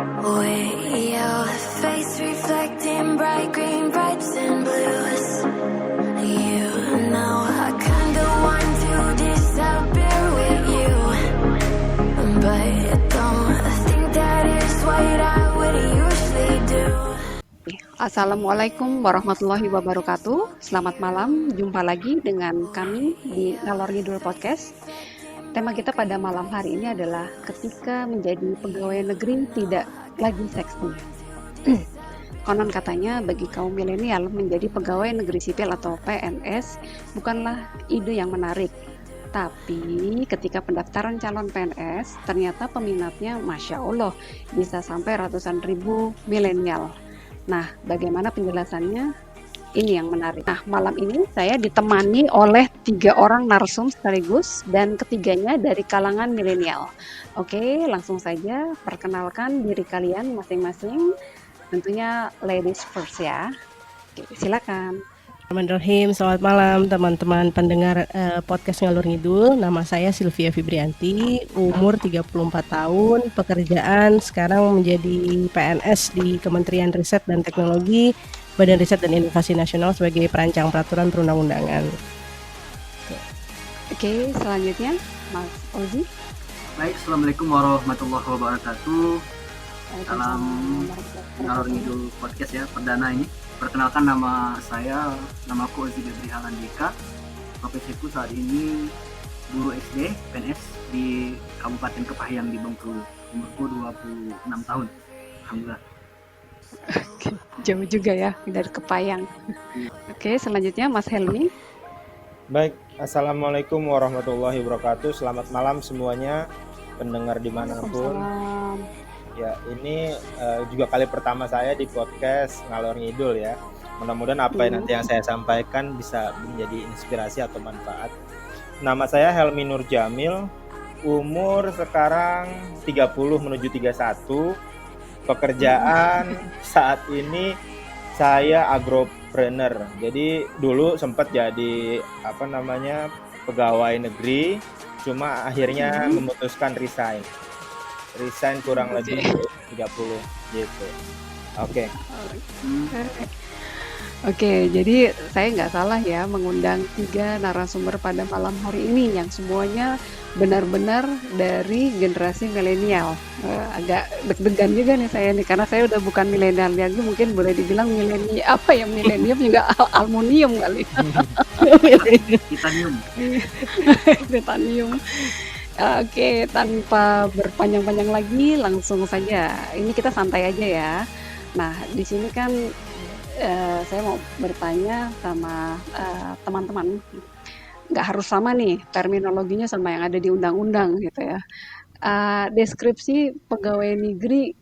With your face reflecting bright green, brights and blues. You know I kinda want to disappear with you, but don't think that is what I would usually do. Assalamualaikum warahmatullahi wabarakatuh. Selamat malam, jumpa lagi dengan kami di Ngalor Ngidul Podcast. Tema kita pada malam hari ini adalah ketika menjadi pegawai negeri tidak lagi seksi. Konon katanya bagi kaum milenial menjadi pegawai negeri sipil atau PNS bukanlah ide yang menarik. Tapi ketika pendaftaran calon PNS ternyata peminatnya Masya Allah bisa sampai ratusan ribu milenial. Nah, bagaimana penjelasannya? Ini yang menarik. Nah, malam ini saya ditemani oleh 3 orang narsum sekaligus dan ketiganya dari kalangan milenial. Oke, langsung saja perkenalkan diri kalian masing-masing. Tentunya ladies first ya. Oke, silakan. Bismillahirrahmanirrahim. Selamat malam teman-teman pendengar podcast Ngalur Ngidul. Nama saya Sylvia Fibrianti, umur 34 tahun, pekerjaan sekarang menjadi PNS di Kementerian Riset dan Teknologi, Badan Riset dan Inovasi Nasional sebagai perancang peraturan perundang-undangan. Oke, selanjutnya Mas Ozi. Baik, Assalamualaikum warahmatullahi wabarakatuh. Salam Ngalor Ngidul Podcast ya, perdana ini. Perkenalkan nama aku Ozi Gabriel Andika. Profesiku saat ini guru SD PNS di Kabupaten Kepahyang di Bengkulu. Umurku 26 tahun. Alhamdulillah. Jauh juga ya dari Kepayang. Oke, selanjutnya Mas Helmi. Baik, Assalamualaikum warahmatullahi wabarakatuh. Selamat malam semuanya, pendengar dimanapun. Ya, ini juga kali pertama saya di podcast Ngalor Ngidul ya. Mudah-mudahan apa yang nanti yang saya sampaikan bisa menjadi inspirasi atau manfaat. Nama saya Helmi Nur Jamil, umur sekarang 30 menuju 31. Pekerjaan saat ini saya agropreneur. Jadi dulu sempat jadi pegawai negeri, cuma akhirnya memutuskan resign kurang lebih 30 gitu. Oke, jadi saya nggak salah ya mengundang 3 narasumber pada malam hari ini yang semuanya benar-benar dari generasi milenial. Agak deg-degan juga nih saya nih karena saya udah bukan milenial lagi, mungkin boleh dibilang milenium juga aluminium kali. Titanium. Oke, tanpa berpanjang-panjang lagi, langsung saja. Ini kita santai aja ya. Nah, di sini kan saya mau bertanya sama teman-teman. Nggak harus sama nih terminologinya sama yang ada di undang-undang gitu ya. Deskripsi pegawai negeri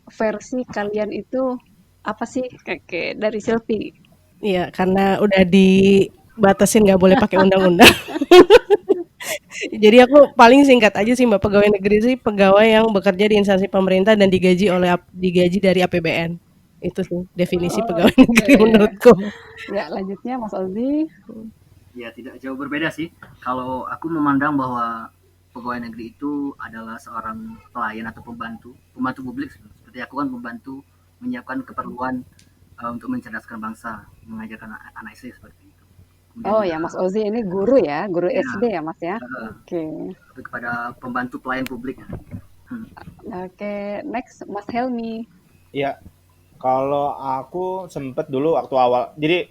versi kalian itu apa sih? Kayak dari Sylvie. Iya, karena udah dibatasin nggak boleh pakai undang-undang. Jadi aku paling singkat aja sih Mbak, pegawai negeri sih pegawai yang bekerja di instansi pemerintah dan digaji dari APBN. Itu sih definisi pegawai negeri menurutku. Ya, lanjutnya Mas Aldi. Ya, tidak jauh berbeda sih. Kalau aku memandang bahwa pegawai negeri itu adalah seorang pelayan atau pembantu publik. Seperti aku kan membantu menyiapkan keperluan untuk mencerdaskan bangsa, mengajarkan anak SD seperti itu. Oh ya, Mas Ozi ini guru ya, guru SD ya Mas ya. Oke. Kepada pembantu pelayan publik. Oke, next Mas Helmi. Ya, kalau aku sempet dulu waktu awal, jadi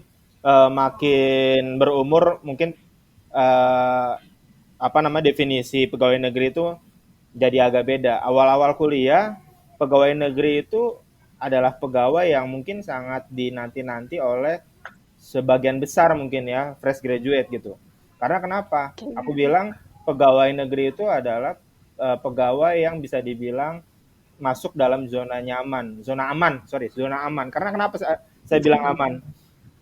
makin berumur mungkin definisi pegawai negeri itu jadi agak beda. Awal-awal kuliah, pegawai negeri itu adalah pegawai yang mungkin sangat dinanti-nanti oleh sebagian besar mungkin ya fresh graduate gitu. Karena kenapa? Aku bilang pegawai negeri itu adalah pegawai yang bisa dibilang masuk dalam zona aman. Karena kenapa saya bilang aman?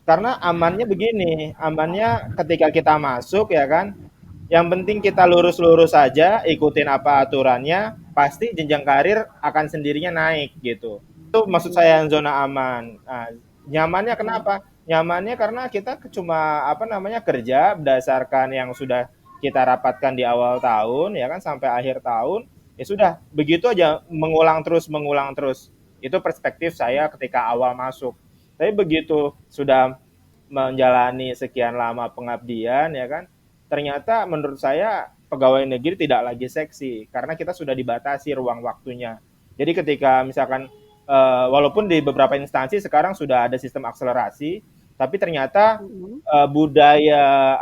Karena amannya begini, amannya ketika kita masuk ya kan, yang penting kita lurus-lurus saja, ikutin apa aturannya, pasti jenjang karir akan sendirinya naik gitu. Itu maksud saya yang zona aman. Nah, nyamannya kenapa? Nyamannya karena kita cuma kerja berdasarkan yang sudah kita rapatkan di awal tahun ya kan sampai akhir tahun Ya sudah, begitu aja mengulang terus. Itu perspektif saya ketika awal masuk. Tapi begitu sudah menjalani sekian lama pengabdian ya kan, ternyata menurut saya pegawai negeri tidak lagi seksi karena kita sudah dibatasi ruang waktunya. Jadi ketika misalkan walaupun di beberapa instansi sekarang sudah ada sistem akselerasi, tapi ternyata budaya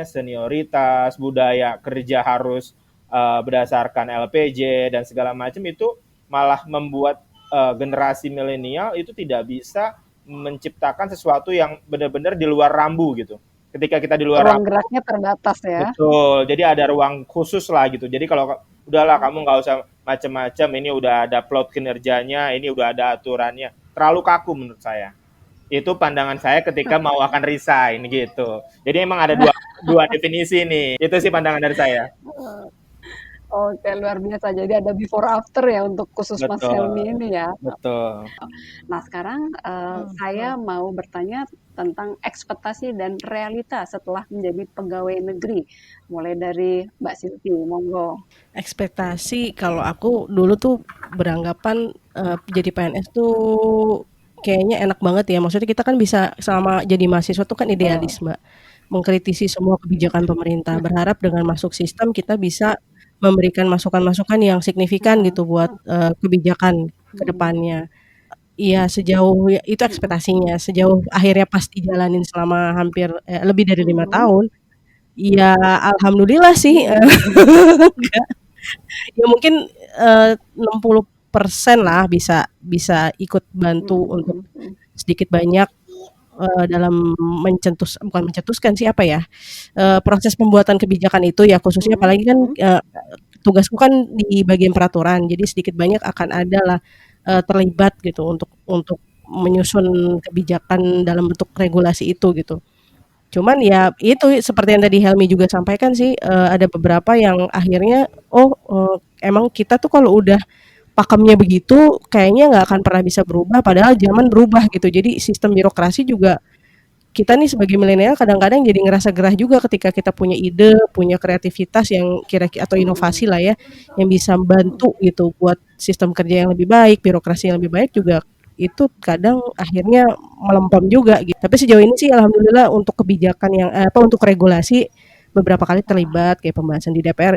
senioritas, budaya kerja harus berdasarkan LPJ dan segala macam itu malah membuat generasi milenial itu tidak bisa menciptakan sesuatu yang benar-benar di luar rambu gitu. Ketika kita di luar Ruang rambu, geraknya terbatas ya. betul. Jadi ada ruang khusus lah gitu. Jadi kalau udahlah kamu nggak usah macam-macam, ini udah ada plot kinerjanya, ini udah ada aturannya. Terlalu kaku menurut saya. Itu pandangan saya ketika mau akan resign gitu. Jadi emang ada dua definisi nih. Itu sih pandangan dari saya. Oke, luar biasa. Jadi ada before after ya untuk khusus Mas Helmi ini ya. Betul. Nah, sekarang saya mau bertanya tentang ekspektasi dan realita setelah menjadi pegawai negeri. Mulai dari Mbak Silvi, monggo. Ekspektasi kalau aku dulu tuh beranggapan jadi PNS tuh kayaknya enak banget ya. Maksudnya kita kan bisa selama jadi mahasiswa tuh kan idealis, Mbak. Mengkritisi semua kebijakan pemerintah. Berharap dengan masuk sistem kita bisa memberikan masukan-masukan yang signifikan gitu buat kebijakan ke depannya. Iya, sejauh itu ekspektasinya. Sejauh akhirnya pas dijalanin selama hampir lebih dari 5 tahun, ya alhamdulillah sih enggak. Ya mungkin 60% lah bisa ikut bantu untuk sedikit banyak dalam bukan mencetuskan sih apa ya, proses pembuatan kebijakan itu ya khususnya apalagi kan tugasku kan di bagian peraturan, jadi sedikit banyak akan ada lah terlibat gitu untuk menyusun kebijakan dalam bentuk regulasi itu gitu. Cuman ya itu seperti yang tadi Helmi juga sampaikan sih, ada beberapa yang akhirnya emang kita tuh kalau udah pakemnya begitu kayaknya nggak akan pernah bisa berubah padahal zaman berubah gitu. Jadi sistem birokrasi juga kita nih sebagai milenial kadang-kadang jadi ngerasa gerah juga ketika kita punya ide, punya kreativitas yang kira-kira atau inovasi lah ya yang bisa membantu gitu buat sistem kerja yang lebih baik, birokrasi yang lebih baik juga itu kadang akhirnya melempem juga gitu. Tapi sejauh ini sih alhamdulillah untuk kebijakan yang untuk regulasi beberapa kali terlibat kayak pembahasan di DPR.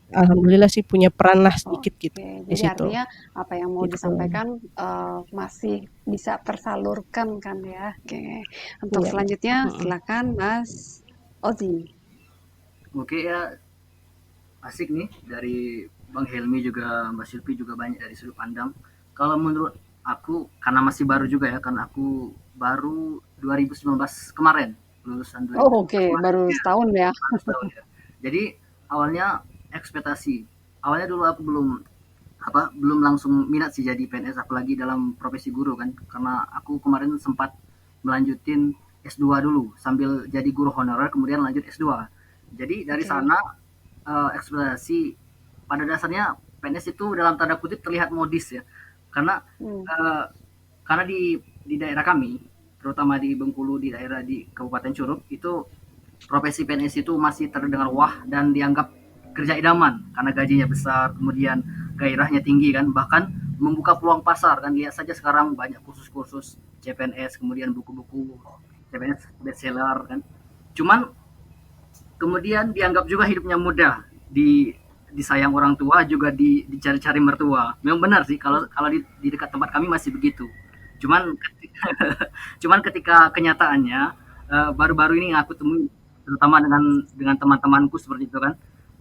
Alhamdulillah sih punya peran lah sedikit gitu di Jadi situ. artinya apa yang mau disampaikan masih bisa tersalurkan kan ya. Oke. Untuk Iya. selanjutnya silakan Mas Ozi. Oke ya, asik nih dari Bang Helmi juga Mbak Silvi juga banyak dari sudut pandang. Kalau menurut aku karena masih baru juga ya, karena aku baru 2019 kemarin lulusan 2019. Oh oke, baru setahun ya. Baru setahun ya. Jadi awalnya ekspektasi. Awalnya dulu aku belum langsung minat sih jadi PNS apalagi dalam profesi guru kan, karena aku kemarin sempat melanjutin S2 dulu sambil jadi guru honorer kemudian lanjut S2. Jadi dari sana ekspektasi pada dasarnya PNS itu dalam tanda kutip terlihat modis ya, karena karena di daerah kami terutama di Bengkulu, di daerah di Kabupaten Curup itu profesi PNS itu masih terdengar wah dan dianggap kerja idaman karena gajinya besar, kemudian gairahnya tinggi kan, bahkan membuka peluang pasar kan. Lihat saja sekarang banyak kursus-kursus CPNS, kemudian buku-buku CPNS bestseller kan. Cuman kemudian dianggap juga hidupnya mudah, disayang orang tua, juga dicari-cari mertua. Memang benar sih kalau di dekat tempat kami masih begitu. Cuman ketika kenyataannya baru-baru ini aku temui terutama dengan teman-temanku seperti itu kan,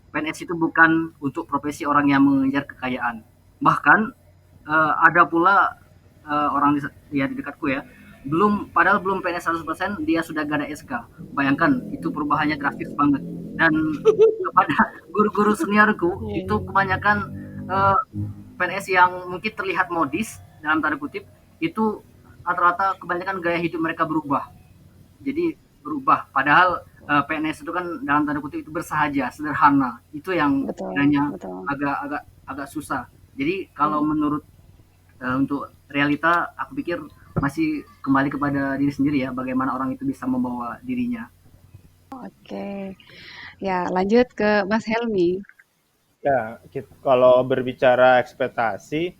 PNS itu bukan untuk profesi orang yang mengejar kekayaan. Bahkan ada pula orang di dekatku ya, padahal belum PNS 100% dia sudah gak ada SK. Bayangkan itu perubahannya drastis banget. Dan kepada guru-guru seniorku itu kebanyakan PNS yang mungkin terlihat modis dalam tanda kutip, itu rata-rata kebanyakan gaya hidup mereka berubah. Jadi berubah, padahal PNS itu kan dalam tanda kutip itu bersahaja, sederhana. Itu yang kiranya agak susah. Jadi kalau menurut untuk realita, aku pikir masih kembali kepada diri sendiri ya, bagaimana orang itu bisa membawa dirinya. Oke, ya lanjut ke Mas Helmi. Ya, kalau berbicara ekspektasi,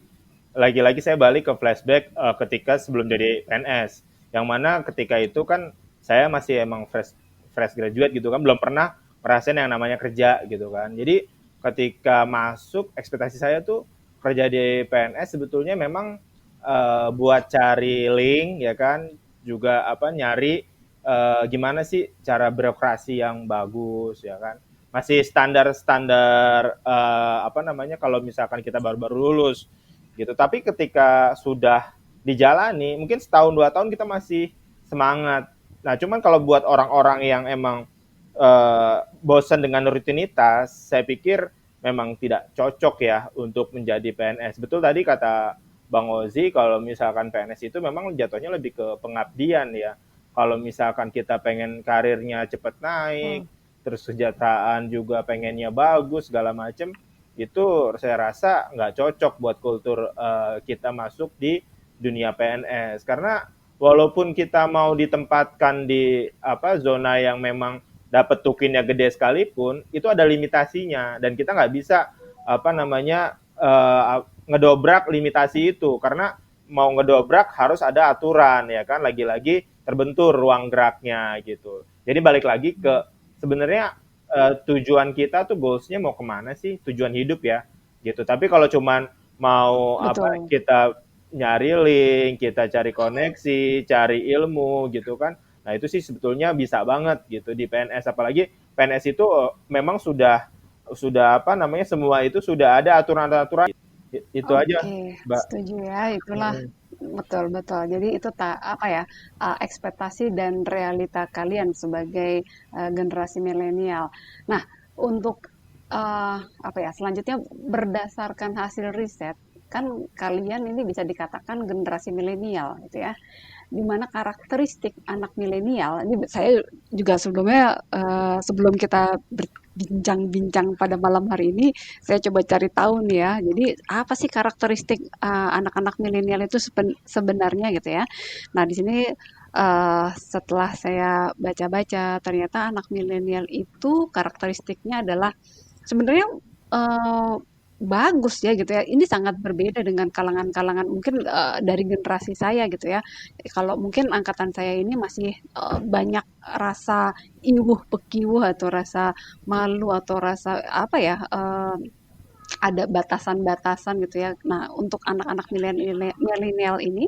lagi-lagi saya balik ke flashback ketika sebelum jadi PNS, yang mana ketika itu kan saya masih emang fresh fresh graduate gitu kan, belum pernah ngerasain yang namanya kerja gitu kan. Jadi ketika masuk, ekspektasi saya tuh kerja di PNS sebetulnya memang buat cari link ya kan, juga apa nyari gimana sih cara birokrasi yang bagus ya kan, masih standar-standar apa namanya kalau misalkan kita baru-baru lulus gitu. Tapi ketika sudah dijalani, mungkin setahun 2 tahun kita masih semangat. Nah, cuman kalau buat orang-orang yang emang bosan dengan rutinitas, saya pikir memang tidak cocok ya untuk menjadi PNS. Betul tadi kata Bang Ozi, kalau misalkan PNS itu memang jatuhnya lebih ke pengabdian ya. Kalau misalkan kita pengen karirnya cepat naik, terus kesejahteraan juga pengennya bagus segala macam, itu saya rasa nggak cocok buat kultur kita masuk di dunia PNS, karena walaupun kita mau ditempatkan di apa zona yang memang dapat tukinnya gede sekalipun, itu ada limitasinya dan kita nggak bisa apa namanya ngedobrak limitasi itu, karena mau ngedobrak harus ada aturan ya kan, lagi-lagi terbentur ruang geraknya gitu. Jadi balik lagi ke sebenarnya tujuan kita tuh goalsnya mau kemana sih, tujuan hidup ya gitu. Tapi kalau cuman mau apa Betul. kita nyari link, kita cari koneksi, cari ilmu gitu kan, nah itu sih sebetulnya bisa banget gitu di PNS. Apalagi PNS itu memang sudah apa namanya, semua itu sudah ada aturan-aturan. Itu aja Oke, Mbak. setuju ya. Itulah betul betul. Jadi itu apa ya, ekspektasi dan realita kalian sebagai generasi milenial. Nah, untuk apa ya, selanjutnya berdasarkan hasil riset, kan kalian ini bisa dikatakan generasi milenial gitu ya. Di mana karakteristik anak milenial, ini saya juga sebelumnya sebelum kita berbincang-bincang pada malam hari ini, saya coba cari tahu nih ya. Jadi apa sih karakteristik anak-anak milenial itu sebenarnya gitu ya. Nah, di sini setelah saya baca-baca, ternyata anak milenial itu karakteristiknya adalah sebenarnya eh, bagus ya gitu ya. Ini sangat berbeda dengan kalangan-kalangan mungkin dari generasi saya gitu ya. Kalau mungkin angkatan saya ini masih banyak rasa iwuh pekiwuh atau rasa malu atau rasa apa ya, ada batasan-batasan gitu ya. Nah, untuk anak-anak milenial ini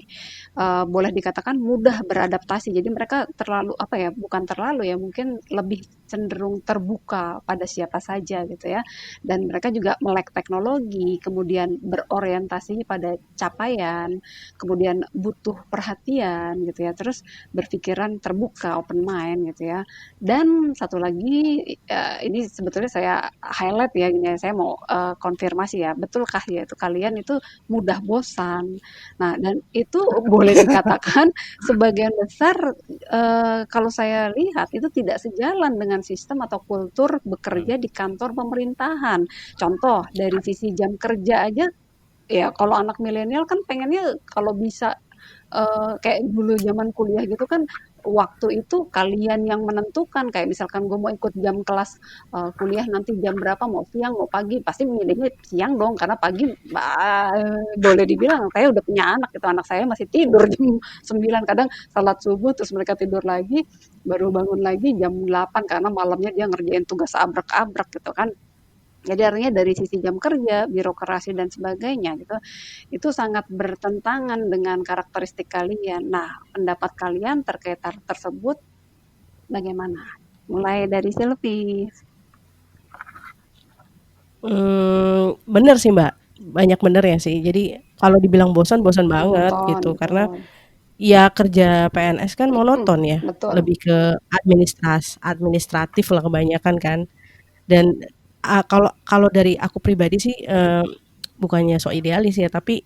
boleh dikatakan mudah beradaptasi. Jadi mereka terlalu apa ya? Bukan terlalu ya, mungkin lebih cenderung terbuka pada siapa saja gitu ya. Dan mereka juga melek teknologi, kemudian berorientasi pada capaian, kemudian butuh perhatian gitu ya. Terus berpikiran terbuka, open mind gitu ya. Dan satu lagi ini sebetulnya saya highlight ya, gini ya, saya mau konfirmasi ya, betulkah ya itu kalian itu mudah bosan? Nah, dan itu boleh dikatakan sebagian besar kalau saya lihat itu tidak sejalan dengan sistem atau kultur bekerja di kantor pemerintahan. Contoh dari sisi jam kerja aja, ya kalau anak milenial kan pengennya kalau bisa kayak dulu zaman kuliah gitu kan, waktu itu kalian yang menentukan, kayak misalkan gue mau ikut jam kelas kuliah nanti jam berapa, mau siang mau pagi, pasti milihnya siang dong, karena pagi boleh dibilang saya udah punya anak gitu, anak saya masih tidur jam 9, kadang salat subuh terus mereka tidur lagi, baru bangun lagi jam 8 karena malamnya dia ngerjain tugas abrak-abrak gitu kan. Jadi artinya dari sisi jam kerja, birokrasi dan sebagainya gitu, itu sangat bertentangan dengan karakteristik kalian. Nah, pendapat kalian terkait hal tersebut bagaimana? Mulai dari Sylvie. Bener sih Mbak, banyak bener ya sih. Jadi kalau dibilang bosan, bosan banget Monoton gitu. gitu. Karena ya kerja PNS kan Mm-mm, monoton ya, betul. lebih ke administratif lah kebanyakan kan. Dan kalau kalau dari aku pribadi sih bukannya so idealis ya, tapi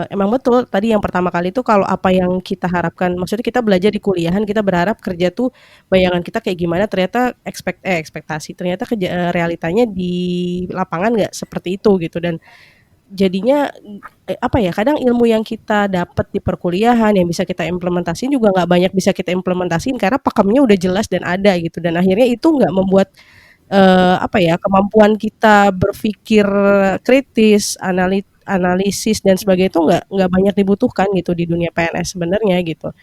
emang betul tadi yang pertama kali itu kalau apa yang kita harapkan, maksudnya kita belajar di kuliahan kita berharap kerja tuh bayangan kita kayak gimana, ternyata ekspektasi ternyata realitanya di lapangan nggak seperti itu gitu. Dan jadinya apa ya, kadang ilmu yang kita dapat di perkuliahan yang bisa kita implementasiin juga nggak banyak bisa kita implementasiin karena pakemnya udah jelas dan ada gitu, dan akhirnya itu nggak membuat apa ya, kemampuan kita berpikir kritis, analisis dan sebagainya itu nggak banyak dibutuhkan gitu di dunia PNS sebenarnya gitu.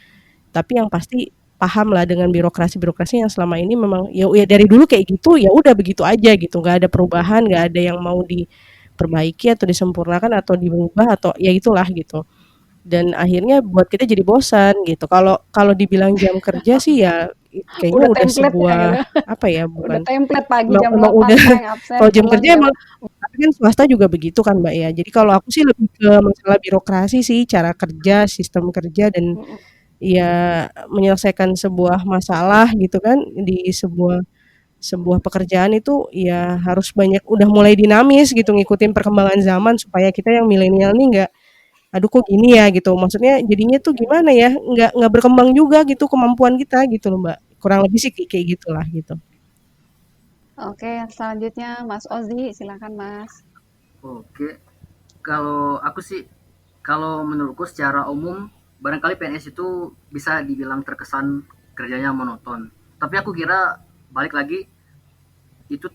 Tapi yang pasti paham lah dengan birokrasi-birokrasi yang selama ini memang ya dari dulu kayak gitu, ya udah begitu aja gitu, nggak ada perubahan, nggak ada yang mau diperbaiki atau disempurnakan atau dirubah atau ya itulah gitu. Dan akhirnya buat kita jadi bosan gitu. Kalau kalau dibilang jam kerja sih ya kayaknya Udah udah template ya sebuah gitu. apa ya, Udah bukan template pagi emang jam emang 8 udah sayang absen, kalau jam pulang kerja jam emang tapi kan swasta juga begitu kan Mbak ya. Jadi kalau aku sih lebih ke masalah birokrasi sih, cara kerja, sistem kerja dan mhm, ya menyelesaikan sebuah masalah gitu kan di sebuah sebuah pekerjaan itu ya harus banyak udah mulai dinamis gitu ngikutin perkembangan zaman supaya kita yang milenial nih nggak aduh kok gini ya gitu maksudnya jadinya tuh gimana ya nggak berkembang juga gitu kemampuan kita gitu loh Mbak kurang lebih sih kayak gitulah gitu. Oke, selanjutnya Mas Ozi, silakan Mas. Oke, kalau aku sih, kalau menurutku secara umum, barangkali PNS itu bisa dibilang terkesan kerjanya monoton. Tapi aku kira balik lagi itu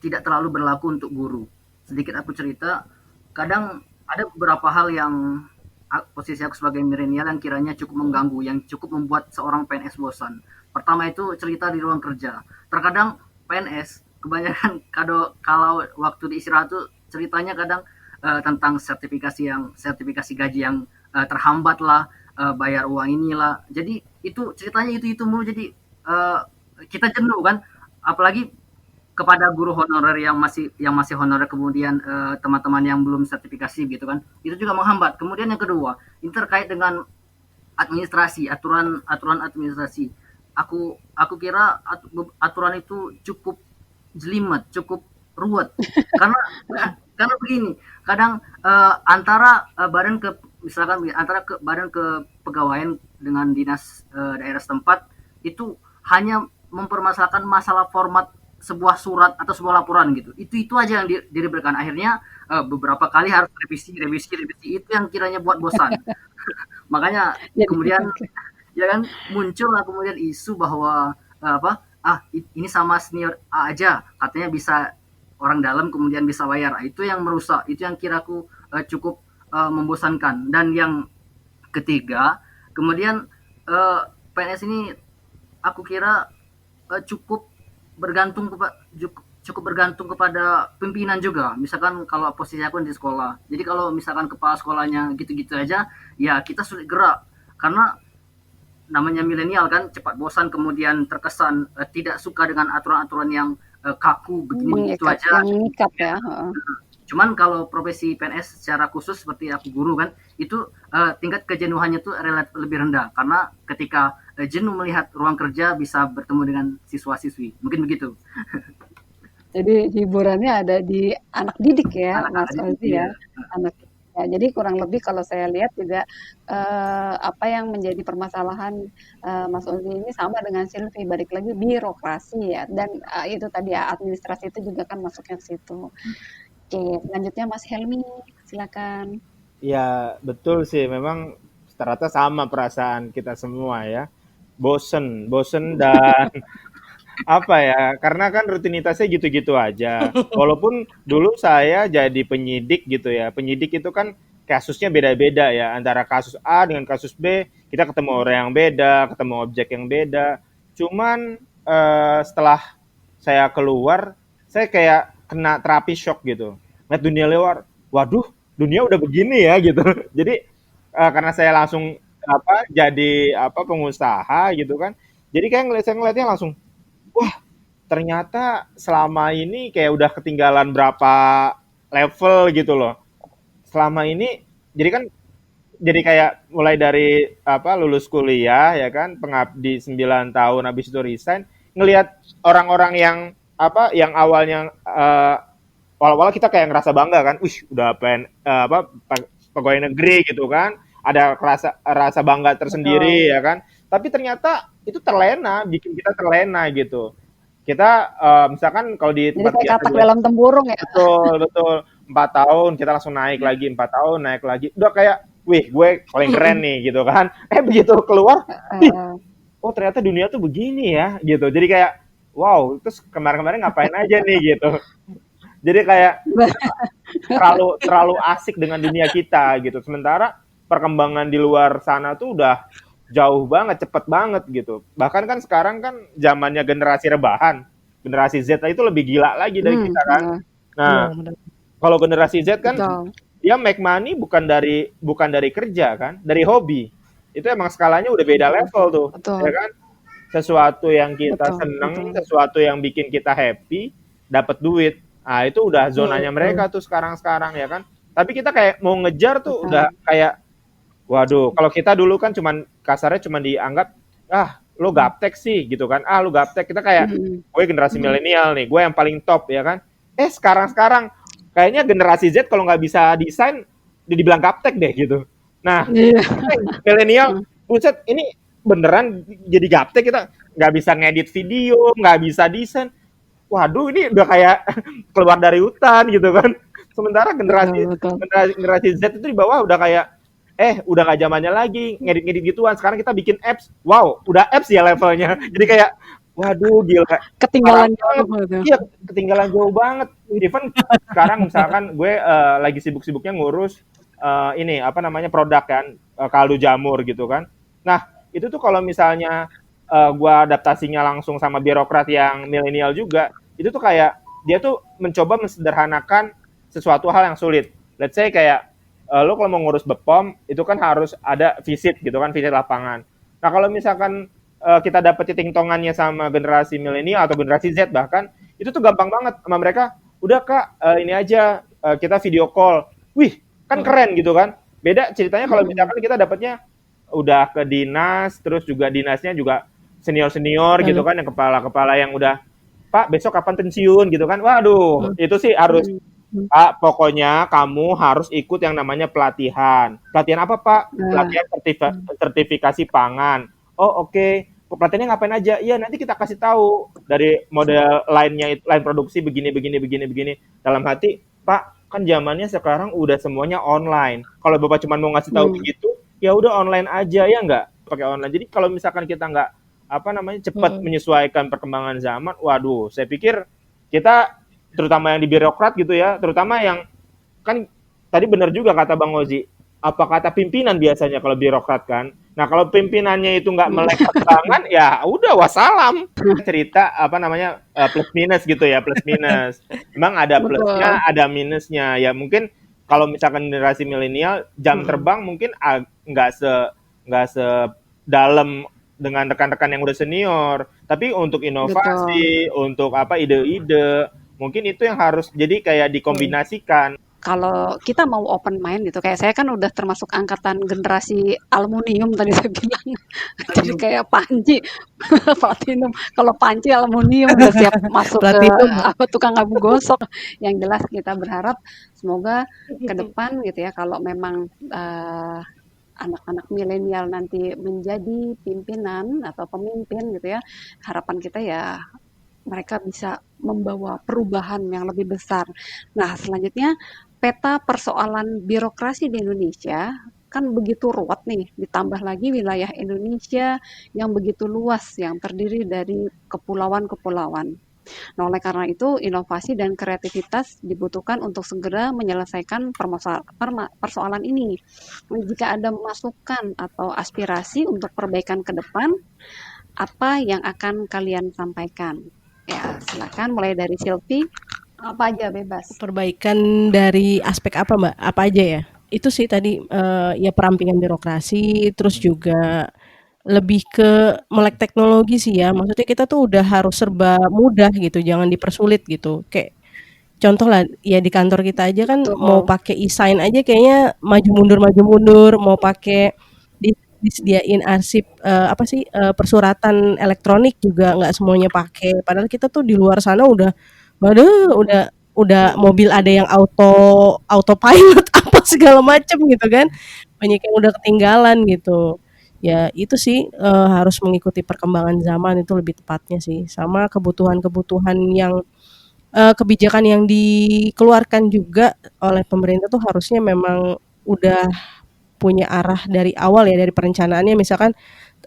tidak terlalu berlaku untuk guru. Sedikit aku cerita, kadang ada beberapa hal yang posisi aku sebagai milenial yang kiranya cukup mengganggu, yang cukup membuat seorang PNS bosan. Pertama itu cerita di ruang kerja. Terkadang PNS kebanyakan kalau waktu diistirahat tuh ceritanya kadang tentang sertifikasi gaji yang terhambat lah, bayar uang inilah. Jadi itu ceritanya itu mulu. Jadi kita jenuh kan, apalagi kepada guru honorer yang masih honorer, kemudian teman-teman yang belum sertifikasi gitu kan, itu juga menghambat. Kemudian yang kedua, ini terkait dengan administrasi, aturan administrasi. Aku kira aturan itu cukup jelimet, cukup ruwet. Karena karena begini, kadang antara badan ke misalkan antara ke badan kepegawaian dengan dinas daerah setempat itu hanya mempermasalahkan masalah format sebuah surat atau sebuah laporan gitu. Itu aja yang diribetkan. Akhirnya beberapa kali harus revisi itu yang kiranya buat bosan. Makanya Jadi kemudian oke. ya kan muncul lah kemudian isu bahwa ini sama senior A aja katanya bisa orang dalam kemudian bisa bayar. Itu yang merusak, itu yang kiraku cukup membosankan. Dan yang ketiga, kemudian PNS ini aku kira cukup cukup bergantung kepada pimpinan juga. Misalkan kalau posisi aku di sekolah, jadi kalau misalkan kepala sekolahnya gitu-gitu aja, ya kita sulit gerak karena namanya milenial kan cepat bosan, kemudian terkesan tidak suka dengan aturan-aturan yang kaku begini begitu Mengikat, aja. yang mengikat ya. Heeh. Cuman kalau profesi PNS secara khusus seperti aku guru kan, itu tingkat kejenuhannya tuh relatif lebih rendah karena ketika jenuh melihat ruang kerja bisa bertemu dengan siswa-siswi. Mungkin begitu. Jadi hiburannya ada di anak didik ya, Anak-anak Mas didik Ozi ya. ya. Anak ya, jadi kurang lebih kalau saya lihat juga apa yang menjadi permasalahan Mas Ozi ini sama dengan Silvi, balik lagi birokrasi ya. Dan itu tadi ya, administrasi itu juga kan masuknya ke situ. Oke, selanjutnya Mas Helmi, silakan. Ya, betul sih. Memang ternyata sama perasaan kita semua ya. Bosen, bosen dan apa ya, karena kan rutinitasnya gitu-gitu aja. Walaupun dulu saya jadi penyidik gitu ya. Penyidik itu kan kasusnya beda-beda ya. Antara kasus A dengan kasus B, kita ketemu orang yang beda, ketemu objek yang beda. Cuman setelah saya keluar, saya kayak kena terapi shock gitu. Lihat dunia luar, waduh, dunia udah begini ya gitu. Jadi karena saya langsung jadi pengusaha gitu kan. Jadi kayak saya ngeliatnya langsung, wah ternyata selama ini kayak udah ketinggalan berapa level gitu loh. Selama ini jadi kan jadi kayak mulai dari lulus kuliah ya kan, pengabdi 9 tahun habis itu resign, ngelihat orang-orang yang yang awalnya awal-awal kita kayak ngerasa bangga kan, wih udah pegawai negeri gitu kan, ada rasa bangga Betul. tersendiri ya kan. Tapi ternyata itu terlena, bikin kita terlena gitu. Kita misalkan kalau di Jadi tempat kayak biasa katak juga, dalam tempurung ya. betul betul 4 tahun kita langsung naik lagi, 4 tahun naik lagi, udah kayak, wih gue paling keren nih gitu kan. Begitu keluar, wih, oh ternyata dunia tuh begini ya gitu. Jadi kayak wow, terus kemarin-kemarin ngapain aja nih gitu. Jadi kayak terlalu asik dengan dunia kita gitu. Sementara perkembangan di luar sana tuh udah jauh banget, cepet banget gitu. Bahkan kan sekarang kan zamannya generasi rebahan, generasi Z itu lebih gila lagi dari kita kan. Nah, kalau generasi Z kan betul. dia make money bukan dari kerja kan, dari hobi. Itu emang skalanya udah beda level tuh, Betul. ya kan? Sesuatu yang kita Betul, seneng, betul. sesuatu yang bikin kita happy, dapat duit. Ah, itu udah zonanya mereka tuh sekarang ya kan. Tapi kita kayak mau ngejar tuh Betul. udah kayak waduh, kalau kita dulu kan kasarnya cuman dianggap lu gaptek sih gitu kan. Lu gaptek. Kita kayak gue generasi milenial nih, gue yang paling top ya kan. Sekarang kayaknya generasi Z kalau nggak bisa desain dibilang gaptek deh gitu. Nah, milenial, buset ini beneran jadi gaptek, kita nggak bisa ngedit video, nggak bisa desain. Waduh, ini udah kayak keluar dari hutan gitu kan. Sementara generasi Z itu di bawah udah kayak udah gak zamannya lagi ngedit-ngedit gituan. Sekarang kita bikin apps. Wow, udah apps ya levelnya. Jadi kayak waduh gila. Ketinggalan jauh. Iya, ketinggalan jauh banget. Even sekarang misalkan gue lagi sibuk-sibuknya ngurus ini apa namanya produk kan, kaldu jamur gitu kan. Nah, itu tuh kalau misalnya gue adaptasinya langsung sama birokrat yang milenial juga, itu tuh kayak dia tuh mencoba mensederhanakan sesuatu hal yang sulit. Let's say kayak lo kalau mau ngurus BPOM itu kan harus ada visit gitu kan, visit lapangan. Nah kalau misalkan kita dapet tingtongannya sama generasi milenial atau generasi Z bahkan, itu tuh gampang banget sama mereka. Udah kak, ini aja kita video call. Wih, kan keren gitu kan. Beda ceritanya kalau misalkan kita dapetnya udah ke dinas, terus juga dinasnya juga senior-senior gitu kan, yang kepala-kepala yang udah, Pak besok kapan pensiun gitu kan. Waduh, itu sih harus Pak, pokoknya kamu harus ikut yang namanya pelatihan. Pelatihan apa, Pak? Pelatihan sertifikasi pangan. Oh, oke. Pelatihannya ngapain aja? Iya, nanti kita kasih tahu dari model lain produksi begini. Dalam hati, Pak, kan zamannya sekarang udah semuanya online. Kalau Bapak cuma mau ngasih tahu begitu, ya udah online aja ya enggak? Pakai online. Jadi kalau misalkan kita enggak cepat menyesuaikan perkembangan zaman, waduh, saya pikir kita terutama yang di birokrat gitu ya, terutama yang kan tadi benar juga kata Bang Ozi, apa kata pimpinan biasanya kalau birokrat kan. Nah kalau pimpinannya itu nggak melek perkembangan, ya udah wassalam. Cerita plus minus gitu ya, plus minus. Memang ada plusnya, ada minusnya. Ya mungkin kalau misalkan generasi milenial jam terbang mungkin nggak sedalam dengan rekan-rekan yang udah senior. Tapi untuk inovasi, untuk ide-ide, mungkin itu yang harus jadi kayak dikombinasikan. Kalau kita mau open mind gitu, kayak saya kan udah termasuk angkatan generasi aluminium tadi saya bilang. Jadi kayak panci, platinum. Kalau panci aluminium udah siap masuk ke tukang abu gosok. Yang jelas kita berharap semoga ke depan gitu ya, kalau memang anak-anak milenial nanti menjadi pimpinan atau pemimpin gitu ya, harapan kita ya mereka bisa membawa perubahan yang lebih besar. Nah, selanjutnya peta persoalan birokrasi di Indonesia kan begitu ruwet nih, ditambah lagi wilayah Indonesia yang begitu luas, yang terdiri dari kepulauan-kepulauan. Nah, oleh karena itu, inovasi dan kreativitas dibutuhkan untuk segera menyelesaikan persoalan ini. Jika ada masukan atau aspirasi untuk perbaikan ke depan, apa yang akan kalian sampaikan? Ya, silakan mulai dari Silvi. Apa aja bebas. Perbaikan dari aspek apa, Mbak? Apa aja ya? Itu sih tadi ya perampingan birokrasi, terus juga lebih ke melek teknologi sih ya. Maksudnya kita tuh udah harus serba mudah gitu, jangan dipersulit gitu. Kayak contoh lah, ya di kantor kita aja kan mau pakai e-sign aja kayaknya maju mundur, mau pakai disediain arsip persuratan elektronik juga nggak semuanya pakai. Padahal kita tuh di luar sana udah mobil ada yang autopilot apa segala macam gitu kan. Banyak yang udah ketinggalan gitu. Ya itu sih harus mengikuti perkembangan zaman itu lebih tepatnya sih. Sama kebutuhan-kebutuhan yang kebijakan yang dikeluarkan juga oleh pemerintah tuh harusnya memang udah punya arah dari awal ya, dari perencanaannya misalkan,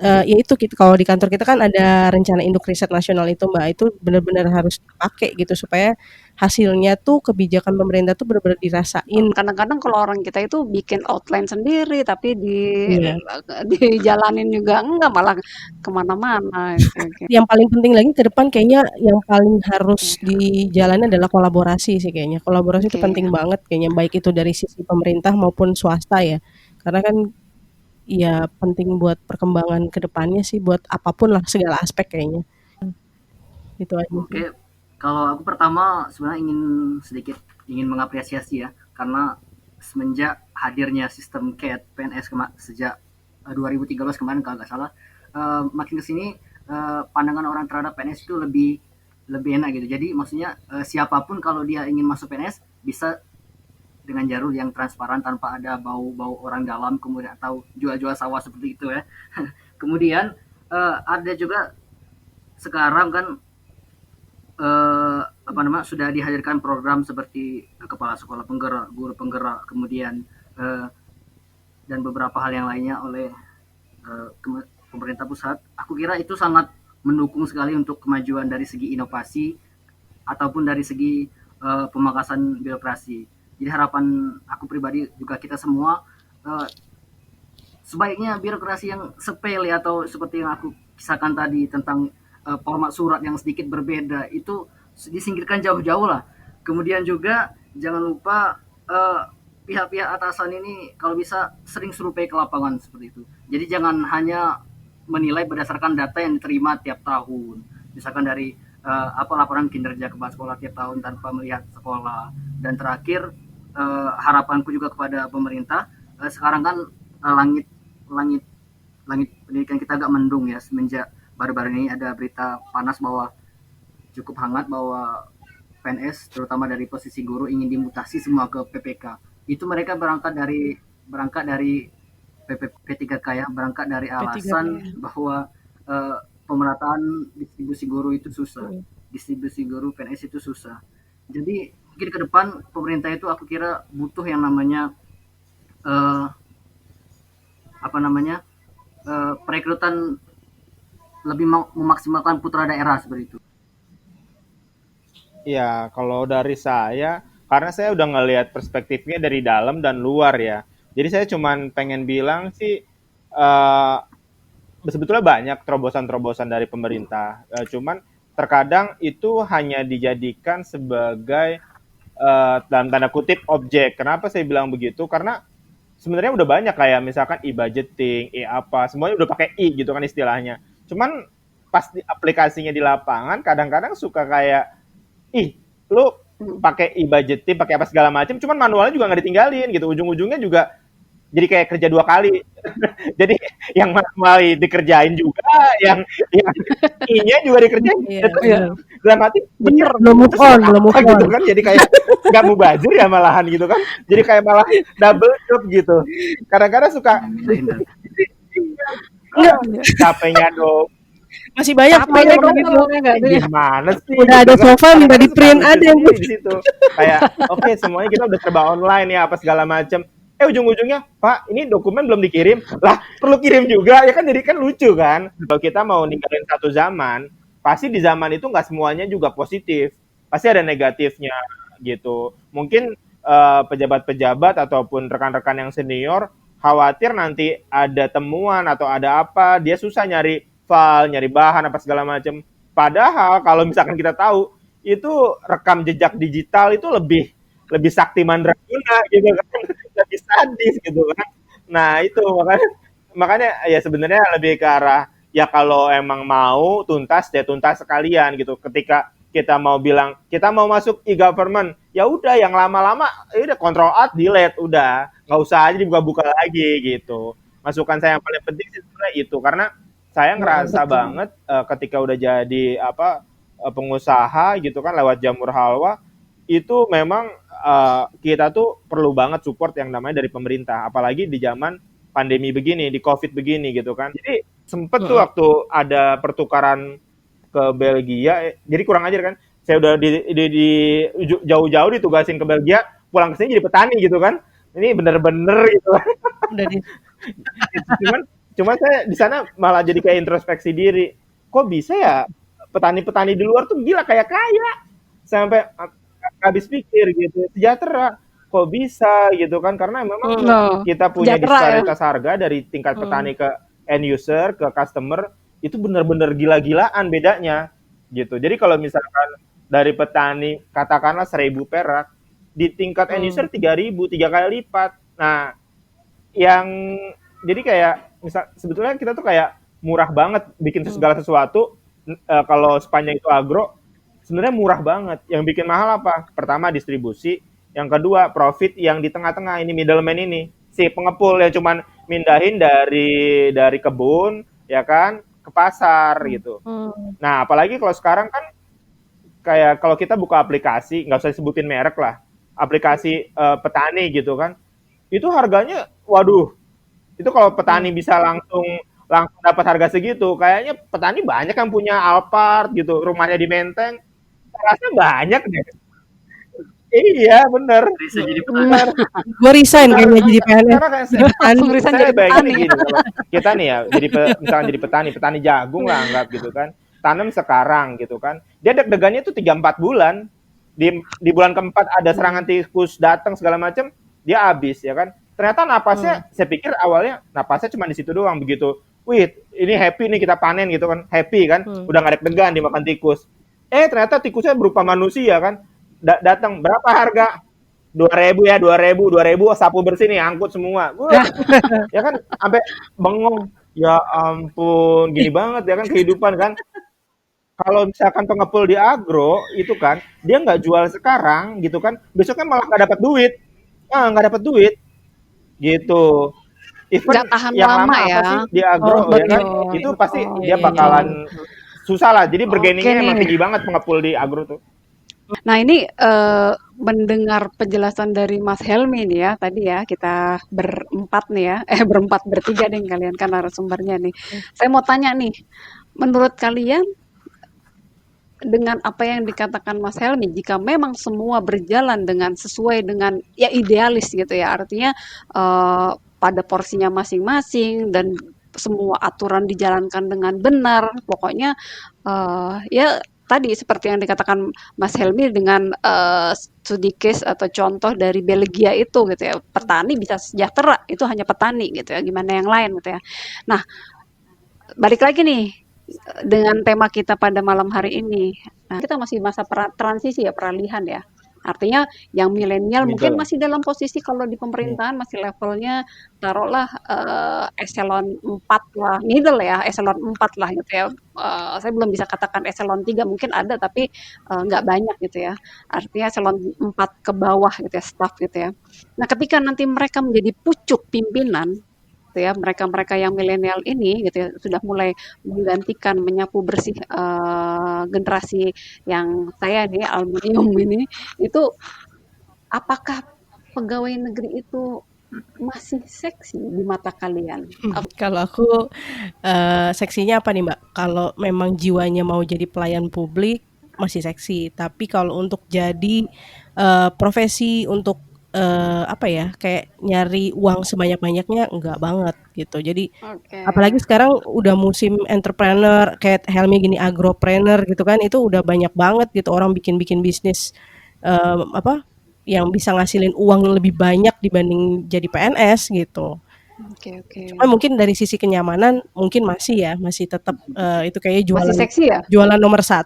ya itu kalau di kantor kita kan ada rencana induk riset nasional itu Mbak, itu benar-benar harus dipakai gitu supaya hasilnya tuh kebijakan pemerintah tuh benar-benar dirasain. Kadang-kadang kalau orang kita itu bikin outline sendiri, tapi Iya. dijalanin juga enggak, malah kemana-mana gitu. Yang paling penting lagi ke depan kayaknya yang paling harus dijalani adalah kolaborasi sih kayaknya. Kolaborasi itu Oke. penting banget kayaknya, baik itu dari sisi pemerintah maupun swasta ya. Karena kan ya penting buat perkembangan ke depannya sih, buat apapun lah, segala aspek kayaknya. Itu aja sih. Oke, kalau aku pertama sebenarnya ingin mengapresiasi ya, karena semenjak hadirnya sistem CAT PNS sejak 2013 kemarin kalau nggak salah, makin kesini pandangan orang terhadap PNS itu lebih enak gitu. Jadi maksudnya siapapun kalau dia ingin masuk PNS bisa dengan jalur yang transparan tanpa ada bau-bau orang dalam kemudian atau jual-jual sawah seperti itu ya. Kemudian ada juga sekarang kan sudah dihadirkan program seperti kepala sekolah penggerak, guru penggerak, kemudian dan beberapa hal yang lainnya oleh pemerintah pusat. Aku kira itu sangat mendukung sekali untuk kemajuan dari segi inovasi ataupun dari segi pemangkasan birokrasi. Jadi harapan aku pribadi juga kita semua sebaiknya birokrasi yang sepele atau seperti yang aku kisahkan tadi tentang format surat yang sedikit berbeda itu disingkirkan jauh-jauh lah. Kemudian juga jangan lupa pihak-pihak atasan ini kalau bisa sering survei ke lapangan seperti itu. Jadi jangan hanya menilai berdasarkan data yang diterima tiap tahun. Misalkan dari laporan kinerja kepala sekolah tiap tahun tanpa melihat sekolah. Dan terakhir harapanku juga kepada pemerintah, sekarang kan langit pendidikan kita agak mendung ya semenjak baru-baru ini ada berita panas bahwa cukup hangat bahwa PNS terutama dari posisi guru ingin dimutasi semua ke PPK. Itu mereka berangkat dari P3K ya, berangkat dari alasan bahwa pemerataan distribusi guru itu susah. Distribusi guru PNS itu susah. Jadi mungkin ke depan pemerintah itu aku kira butuh yang namanya perekrutan lebih memaksimalkan putra daerah seperti itu. Ya, kalau dari saya, karena saya udah ngelihat perspektifnya dari dalam dan luar ya. Jadi saya cuman pengen bilang sih, sebetulnya banyak terobosan-terobosan dari pemerintah. Cuman terkadang itu hanya dijadikan sebagai dalam tanda kutip objek. Kenapa saya bilang begitu? Karena sebenarnya udah banyak kayak misalkan e-budgeting, apa, semuanya udah pakai gitu kan istilahnya. Cuman pas aplikasinya di lapangan kadang-kadang suka kayak lu pakai e-budgeting, pakai apa segala macam, cuman manualnya juga nggak ditinggalin gitu. Ujung-ujungnya juga jadi kayak kerja 2 kali. Jadi yang manual dikerjain juga, yang I-nya juga dikerjain. Iya. Dalam hati Bener, belum move on. gitu kan. Jadi kayak nggak mau bajir ya malahan gitu kan. Jadi kayak malah double job gitu. Kadang-kadang suka capeknya dong. Masih banyak Capek dong gitu. kalau nggak ada. Gimana sih? Udah ada Gitu kan. sofa minta di print ada yang di situ. Kayak oke, semuanya kita udah serba online ya apa segala macam. Ujung-ujungnya, Pak, ini dokumen belum dikirim. Lah, perlu kirim juga. Ya kan jadi kan lucu kan. Kalau kita mau ninggalin satu zaman, pasti di zaman itu nggak semuanya juga positif. Pasti ada negatifnya gitu. Mungkin pejabat-pejabat ataupun rekan-rekan yang senior khawatir nanti ada temuan atau ada apa, dia susah nyari file, nyari bahan apa segala macam. Padahal kalau misalkan kita tahu itu rekam jejak digital itu lebih sakti mandraguna gitu kan, lebih sadis gitu kan. Nah itu makanya ya sebenarnya lebih ke arah ya kalau emang mau tuntas ya tuntas sekalian gitu. Ketika kita mau bilang kita mau masuk e-government, ya udah yang lama-lama ya udah control alt delete udah, nggak usah aja dibuka-buka lagi gitu. Masukan saya yang paling penting sih sebenarnya itu karena saya ngerasa banget ketika udah jadi pengusaha gitu kan lewat Jamur Halwa itu memang kita tuh perlu banget support yang namanya dari pemerintah, apalagi di zaman pandemi begini, di COVID begini gitu kan. Jadi sempet tuh waktu ada pertukaran ke Belgia, jadi kurang ajar kan. Saya udah di jauh-jauh ditugasin ke Belgia, pulang ke sini jadi petani gitu kan. Ini bener-bener gitu. Udah di cuman saya di sana malah jadi kayak introspeksi diri. Kok bisa ya petani-petani di luar tuh gila kayak kaya sampai habis pikir gitu, sejahtera. Kok bisa gitu kan? Karena memang Loh, kita punya sejahtera ya. disparitas harga dari tingkat petani ke end user ke customer itu benar-benar gila-gilaan bedanya gitu. Jadi kalau misalkan dari petani katakanlah 1.000 perak di tingkat end user 3.000, 3 kali lipat. Nah, yang jadi kayak misal sebetulnya kita tuh kayak murah banget bikin segala sesuatu kalau sepanjang itu agro sebenarnya murah banget. Yang bikin mahal apa? Pertama distribusi, yang kedua profit yang di tengah-tengah ini middleman ini si pengepul yang cuman mindahin dari kebun ya kan ke pasar gitu. Nah apalagi kalau sekarang kan kayak kalau kita buka aplikasi nggak usah disebutin merek lah aplikasi petani gitu kan itu harganya waduh itu kalau petani bisa langsung dapat harga segitu kayaknya petani banyak yang punya Alphard gitu rumahnya di Menteng rasa banyak deh. Iya bener. Bisa jadi petani. Gue resign kayaknya jadi PNS. Karena kayak Langsung resign saya jadi bayangin petani. gini kalau kita nih ya misalnya jadi petani jagung lah anggap gitu kan tanam sekarang gitu kan dia deg-degannya tuh 3-4 bulan di bulan keempat ada serangan tikus datang segala macam dia habis ya kan ternyata napasnya saya pikir awalnya napasnya cuma di situ doang begitu wih ini happy nih kita panen gitu kan happy kan udah nggak deg-degan dimakan tikus ternyata tikusnya berupa manusia kan datang berapa harga 2.000 ya 2.000 sapu bersih nih angkut semua ya kan sampai bengong ya ampun gini banget ya kan kehidupan kan kalau misalkan pengepul di agro itu kan dia nggak jual sekarang gitu kan besoknya malah nggak dapat duit nggak dapat duit gitu even Nggak tahan yang lama lama ya. apa sih di agro ya kan betul. itu pasti Iya, dia iya, bakalan susah lah jadi bergeningnya Oke emang nih. tinggi banget pengepul di agro tuh. Nah ini mendengar penjelasan dari Mas Helmi nih ya tadi ya kita berempat nih ya bertiga nih kalian kan narasumbernya nih. Saya mau tanya nih, menurut kalian dengan apa yang dikatakan Mas Helmi, jika memang semua berjalan dengan sesuai dengan ya idealis gitu ya, artinya pada porsinya masing-masing dan semua aturan dijalankan dengan benar, pokoknya ya tadi seperti yang dikatakan Mas Helmi dengan studi case atau contoh dari Belgia itu gitu ya, petani bisa sejahtera itu hanya petani gitu ya, gimana yang lain gitu ya. Nah, balik lagi nih dengan tema kita pada malam hari ini. Nah, kita masih masa transisi ya, peralihan ya. Artinya yang milenial mungkin masih dalam posisi kalau di pemerintahan masih levelnya taruhlah eselon 4 lah, middle ya, eselon 4 lah gitu ya. Saya belum bisa katakan eselon 3 mungkin ada tapi nggak banyak gitu ya. Artinya eselon 4 ke bawah gitu ya, staff gitu ya. Nah, ketika nanti mereka menjadi pucuk pimpinan gitu ya, mereka-mereka yang milenial ini gitu ya, sudah mulai menggantikan menyapu bersih generasi yang saya nih aluminium ini itu apakah pegawai negeri itu masih seksi di mata kalian? Kalau aku seksinya apa nih Mbak? Kalau memang jiwanya mau jadi pelayan publik masih seksi, tapi kalau untuk jadi profesi untuk apa ya kayak nyari uang sebanyak-banyaknya enggak banget gitu. Jadi apalagi sekarang udah musim entrepreneur kayak Helmi gini agropreneur gitu kan itu udah banyak banget gitu orang bikin bisnis apa yang bisa ngasilin uang lebih banyak dibanding jadi PNS gitu. Oke. Cuma mungkin dari sisi kenyamanan mungkin masih tetap itu kayaknya jualan Masih seksi ya? jualan nomor 1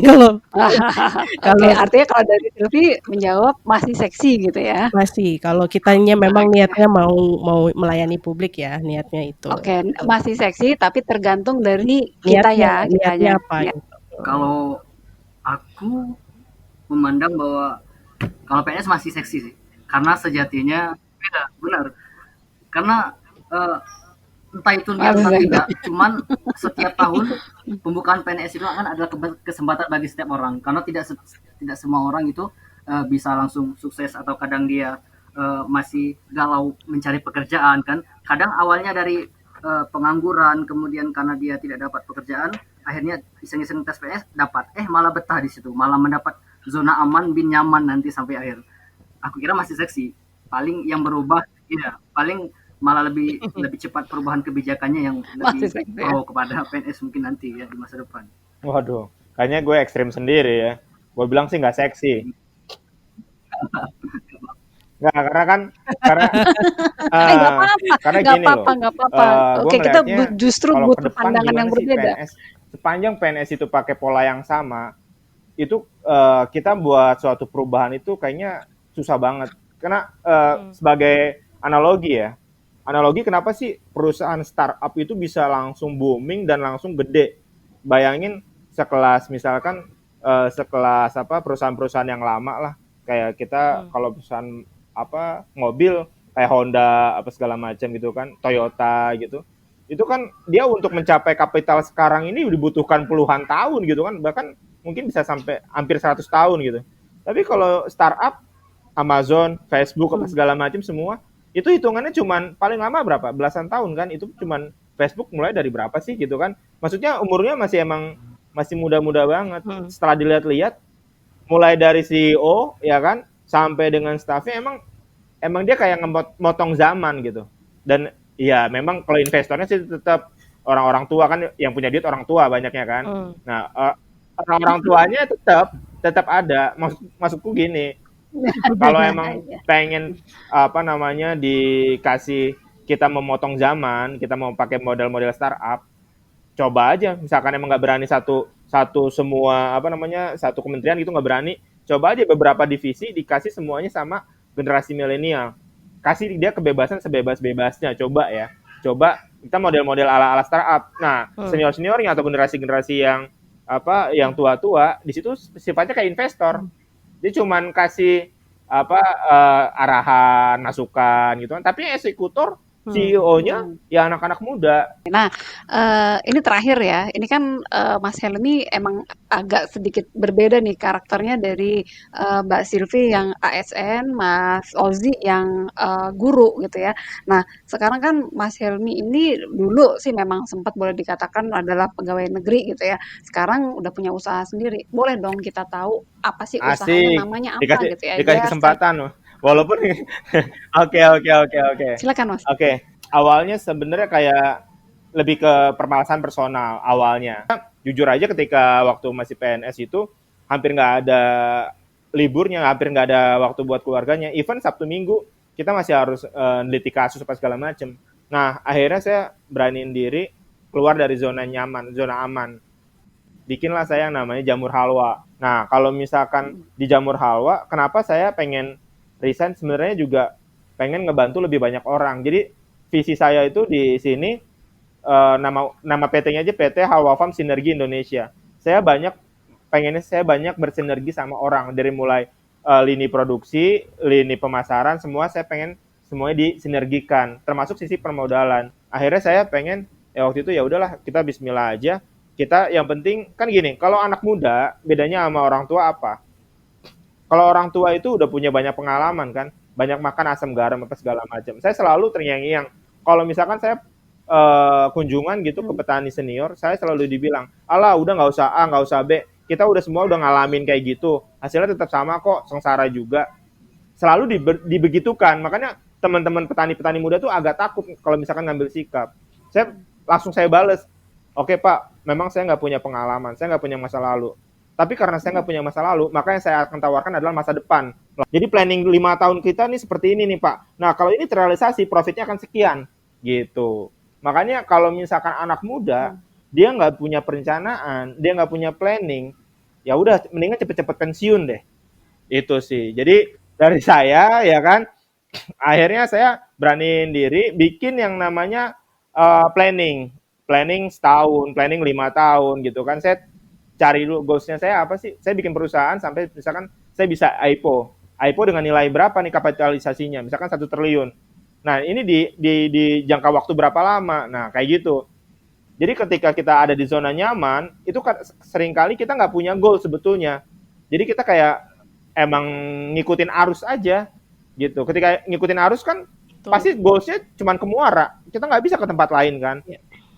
kalau Oke, artinya kalau dari Silvi menjawab masih seksi gitu ya? masih kalau kitanya memang niatnya mau melayani publik ya niatnya itu. Oke, masih seksi tapi tergantung dari kita ya, niatnya apa? Ya. Kalau aku memandang bahwa kalau PNS masih seksi sih, karena sejatinya beda, benar. Karena entah itu niat atau tidak, cuman setiap tahun pembukaan PNS itu akan adalah kesempatan bagi setiap orang, karena tidak semua orang itu bisa langsung sukses atau kadang dia masih galau mencari pekerjaan kan. Kadang awalnya dari pengangguran, kemudian karena dia tidak dapat pekerjaan, akhirnya iseng-iseng tes PNS dapat, malah betah di situ, malah mendapat zona aman bin nyaman nanti sampai akhir. Aku kira masih seksi. paling yang berubah paling malah lebih cepat perubahan kebijakannya yang lebih pro kepada PNS mungkin nanti ya di masa depan. Waduh, kayaknya gue ekstrim sendiri ya. Gue bilang sih nggak seksi. Nggak, karena gini loh. Nggak apa-apa. Oke, kita justru butuh pandangan yang berbeda. Sepanjang PNS itu pakai pola yang sama, itu kita buat suatu perubahan itu kayaknya susah banget. Karena sebagai analogi kenapa sih perusahaan startup itu bisa langsung booming dan langsung gede? Bayangin sekelas perusahaan-perusahaan yang lama lah, kayak kita kalau perusahaan mobil kayak Honda segala macam gitu kan, Toyota gitu, itu kan dia untuk mencapai kapital sekarang ini dibutuhkan puluhan tahun gitu kan, bahkan mungkin bisa sampai hampir 100 tahun gitu. Tapi kalau startup Amazon, Facebook segala macam semua itu hitungannya cuman paling lama berapa belasan tahun kan, itu cuman Facebook mulai dari berapa sih gitu kan, maksudnya umurnya masih muda-muda banget. Setelah dilihat-lihat mulai dari CEO ya kan sampai dengan staffnya emang dia kayak ngemotong zaman gitu. Dan ya memang kalau investornya sih tetap orang-orang tua kan, yang punya duit orang tua banyaknya kan. Nah, orang-orang tuanya tetap ada. Maksudku gini, kalau emang pengen dikasih kita memotong zaman, kita mau pakai model-model startup, coba aja. Misalkan emang nggak berani satu kementerian gitu nggak berani, coba aja beberapa divisi dikasih semuanya sama generasi milenial, kasih dia kebebasan sebebas-bebasnya. Coba kita model-model ala-ala startup. Nah, senior-seniornya atau generasi-generasi yang tua-tua di situ sifatnya kayak investor. Dia cuman kasih arahan, masukan gitu kan, tapi eksekutor CEO-nya ya anak-anak muda. Nah, ini terakhir ya. Ini kan Mas Helmi emang agak sedikit berbeda nih karakternya dari Mbak Sylvie yang ASN, Mas Ozi yang guru gitu ya. Nah, sekarang kan Mas Helmi ini dulu sih memang sempat boleh dikatakan adalah pegawai negeri gitu ya. Sekarang udah punya usaha sendiri. Boleh dong kita tahu apa sih usahanya, namanya apa gitu ya. Dikasih kesempatan loh. Walaupun Oke. Silakan Mas. Oke. Awalnya sebenarnya kayak lebih ke permalasan personal awalnya. Jujur aja ketika waktu masih PNS itu hampir nggak ada liburnya, hampir nggak ada waktu buat keluarganya. Even Sabtu Minggu kita masih harus neliti kasus segala macam. Nah, akhirnya saya beraniin diri keluar dari zona nyaman, zona aman. Bikinlah saya yang namanya Jamur Halwa. Nah, kalau misalkan di Jamur Halwa, kenapa saya pengen resign? Sebenarnya juga pengen ngebantu lebih banyak orang. Jadi visi saya itu di sini, nama PT-nya aja PT Halwa Farm Sinergi Indonesia. Saya banyak bersinergi sama orang, dari mulai lini produksi, lini pemasaran, semua saya pengen semuanya disinergikan, termasuk sisi permodalan. Akhirnya saya pengen waktu itu ya udahlah, kita bismillah aja. Kita yang penting kan gini, kalau anak muda bedanya sama orang tua apa? Kalau orang tua itu udah punya banyak pengalaman kan, banyak makan asam garam segala macam. Saya selalu terngiang-ngiang. Kalau misalkan saya kunjungan gitu ke petani senior, saya selalu dibilang, alah udah nggak usah A, nggak usah B, kita semua udah ngalamin kayak gitu, hasilnya tetap sama kok, sengsara juga. Selalu dibegitukan. Makanya teman-teman petani-petani muda tuh agak takut kalau misalkan ngambil sikap. Saya bales, oke Pak, memang saya nggak punya pengalaman, saya nggak punya masa lalu. Tapi karena saya nggak punya masa lalu, maka yang saya akan tawarkan adalah masa depan. Jadi planning 5 tahun kita nih seperti ini nih Pak. Nah, kalau ini terrealisasi, profitnya akan sekian. Gitu. Makanya kalau misalkan anak muda, dia nggak punya perencanaan, dia nggak punya planning, ya udah mendingan cepet-cepet pensiun deh. Itu sih. Jadi dari saya ya kan, akhirnya saya beraniin diri bikin yang namanya planning setahun, planning 5 tahun gitu kan. Saya cari dulu goals-nya saya apa sih. Saya bikin perusahaan sampai misalkan saya bisa IPO dengan nilai berapa nih kapitalisasinya, misalkan 1 triliun. Nah, ini di jangka waktu berapa lama. Nah, kayak gitu. Jadi ketika kita ada di zona nyaman, itu kan seringkali kita nggak punya goal sebetulnya. Jadi kita kayak emang ngikutin arus aja gitu. Ketika ngikutin arus kan pasti goals-nya cuma ke Muara. Kita nggak bisa ke tempat lain kan.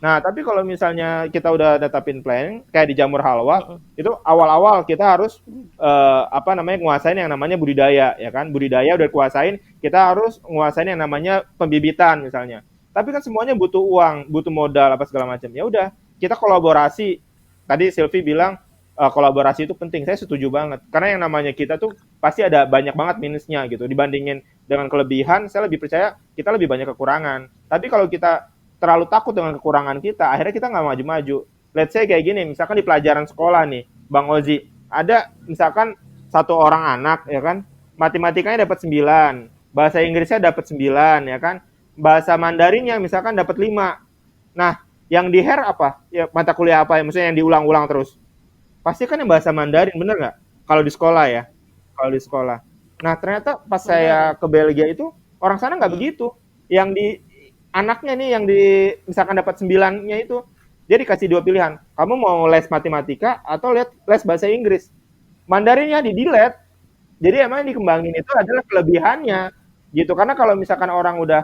Nah, tapi kalau misalnya kita udah netapin plan kayak di Jamur Halwa, itu awal-awal kita harus nguasain yang namanya budidaya, ya kan? Budidaya udah kuasain, kita harus nguasain yang namanya pembibitan misalnya. Tapi kan semuanya butuh uang, butuh modal apa segala macam. Ya udah, kita kolaborasi. Tadi Silvi bilang kolaborasi itu penting. Saya setuju banget. Karena yang namanya kita tuh pasti ada banyak banget minusnya gitu. Dibandingin dengan kelebihan, saya lebih percaya kita lebih banyak kekurangan. Tapi kalau kita terlalu takut dengan kekurangan kita, akhirnya kita nggak maju-maju. Let's say kayak gini, misalkan di pelajaran sekolah nih, Bang Ozi, ada misalkan satu orang anak, ya kan, matematikanya dapat 9, bahasa Inggrisnya dapat 9, ya kan, bahasa Mandarinnya misalkan dapat 5. Nah, yang di hair apa? Ya, mata kuliah apa ya? Maksudnya yang diulang-ulang terus. Pasti kan yang bahasa Mandarin, bener nggak? Kalau di sekolah ya. Kalau di sekolah. Nah, ternyata pas saya ke Belgia itu, orang sana nggak begitu. Yang di anaknya nih yang di misalkan dapat 9-nya itu, dia dikasih 2 pilihan. Kamu mau les matematika atau les bahasa Inggris. Mandarinnya di-delete. Jadi emang yang dikembangin itu adalah kelebihannya. Gitu. Karena kalau misalkan orang udah,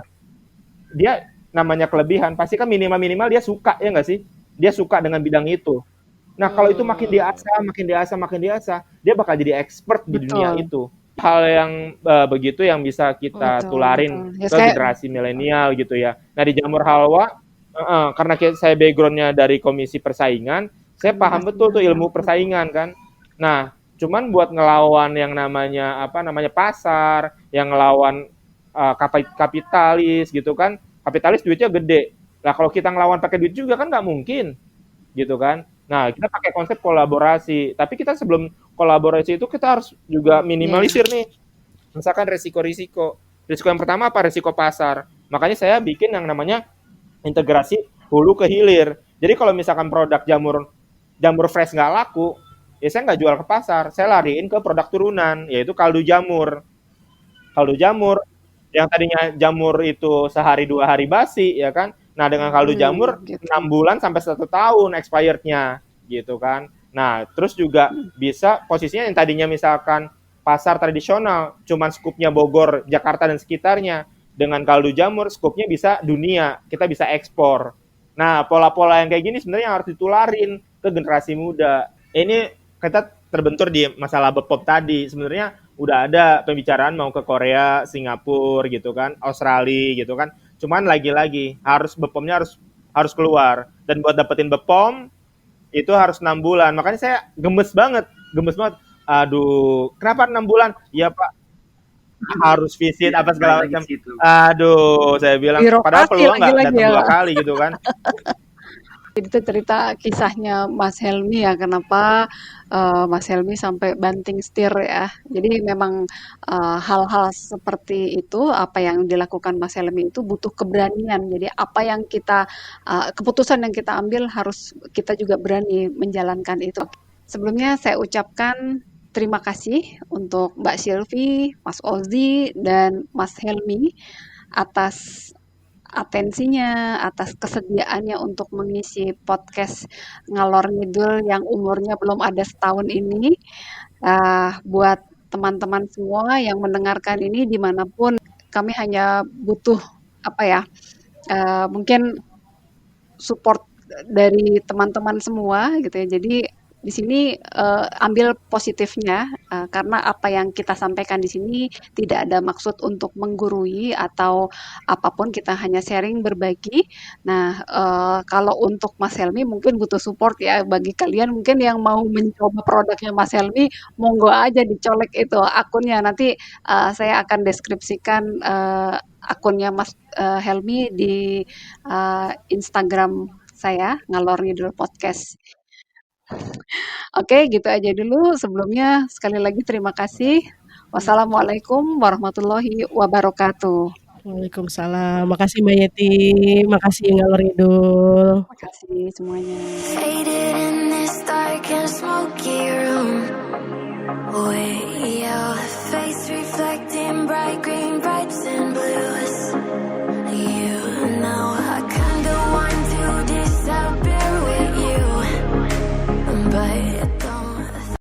dia namanya kelebihan, pasti kan minimal dia suka, ya nggak sih? Dia suka dengan bidang itu. Nah, kalau itu makin diasah, dia bakal jadi expert di dunia itu. Hal yang begitu yang bisa kita tularin ke generasi milenial gitu ya. Nah, di Jamur Halwa, karena saya background-nya dari komisi persaingan, saya paham betul tuh ilmu persaingan kan. Nah, cuman buat ngelawan yang namanya pasar, yang ngelawan kapitalis gitu kan. Kapitalis duitnya gede. Nah, kalau kita ngelawan pakai duit juga kan nggak mungkin gitu kan. Nah, kita pakai konsep kolaborasi. Tapi kita sebelum kolaborasi itu kita harus juga minimalisir nih. Misalkan resiko-risiko. Risiko yang pertama apa? Risiko pasar. Makanya saya bikin yang namanya integrasi hulu ke hilir. Jadi kalau misalkan produk jamur fresh nggak laku, ya saya nggak jual ke pasar. Saya lariin ke produk turunan, yaitu kaldu jamur. Kaldu jamur yang tadinya jamur itu sehari 2 hari basi, ya kan? Nah, dengan kaldu jamur 6 bulan sampai 1 tahun expirednya gitu kan. Nah, terus juga bisa posisinya yang tadinya misalkan pasar tradisional cuman skupnya Bogor, Jakarta dan sekitarnya, dengan kaldu jamur skupnya bisa dunia, kita bisa ekspor. Nah, pola-pola yang kayak gini sebenarnya yang harus ditularin ke generasi muda. Ini kita terbentur di masalah Bepop tadi. Sebenarnya udah ada pembicaraan mau ke Korea, Singapura gitu kan, Australia gitu kan. Cuman lagi-lagi Bepomnya harus keluar, dan buat dapetin Bepom itu harus 6 bulan. Makanya saya gemes banget. Aduh, kenapa 6 bulan? Ya Pak, harus visit apa segala macam. Aduh, saya bilang padahal peluang nggak datang 2 kali gitu kan. Itu cerita kisahnya Mas Helmi ya, kenapa Mas Helmi sampai banting setir ya. Jadi memang hal-hal seperti itu, apa yang dilakukan Mas Helmi itu butuh keberanian. Jadi apa yang kita, keputusan yang kita ambil harus kita juga berani menjalankan itu. Sebelumnya saya ucapkan terima kasih untuk Mbak Silvi, Mas Ozi, dan Mas Helmi atas atensinya, atas kesediaannya untuk mengisi podcast Ngalor Ngidul yang umurnya belum ada setahun ini. Buat teman-teman semua yang mendengarkan ini dimanapun, kami hanya butuh mungkin support dari teman-teman semua gitu ya. Jadi di sini ambil positifnya, karena apa yang kita sampaikan di sini tidak ada maksud untuk menggurui atau apapun, kita hanya sharing, berbagi. Nah, kalau untuk Mas Helmi mungkin butuh support ya. Bagi kalian mungkin yang mau mencoba produknya Mas Helmi, monggo aja dicolek itu akunnya. Nanti saya akan deskripsikan akunnya Mas Helmi di Instagram saya, Ngalor Ngidul Podcast. Oke, gitu aja dulu. Sebelumnya sekali lagi terima kasih. Wassalamualaikum warahmatullahi wabarakatuh. Waalaikumsalam. Makasih Mbak Yeti. Makasih Ngalor Ngidul. Makasih semuanya. Faded in this dark and smoky room. Way